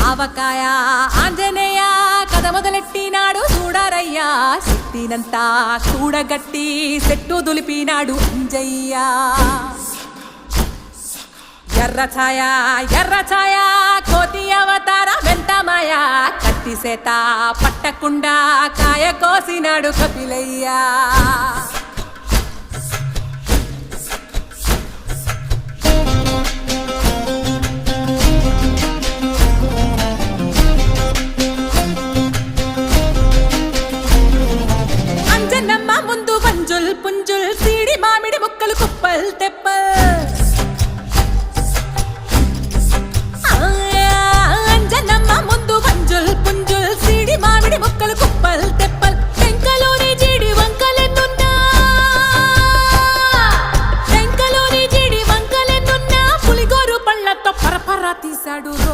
ఆవకాయ ఆంజనేయ కథ మొదలెట్టినాడు చూడరయ్యా శక్తినంతా కూడగట్టి చెట్టు దులిపినాడు అంజయ్య ఎర్ర ఛాయ కోతి అవతార వెంటమాయ కత్తి సేత పట్టకుండా కాయ కోసినాడు కపిలయ్య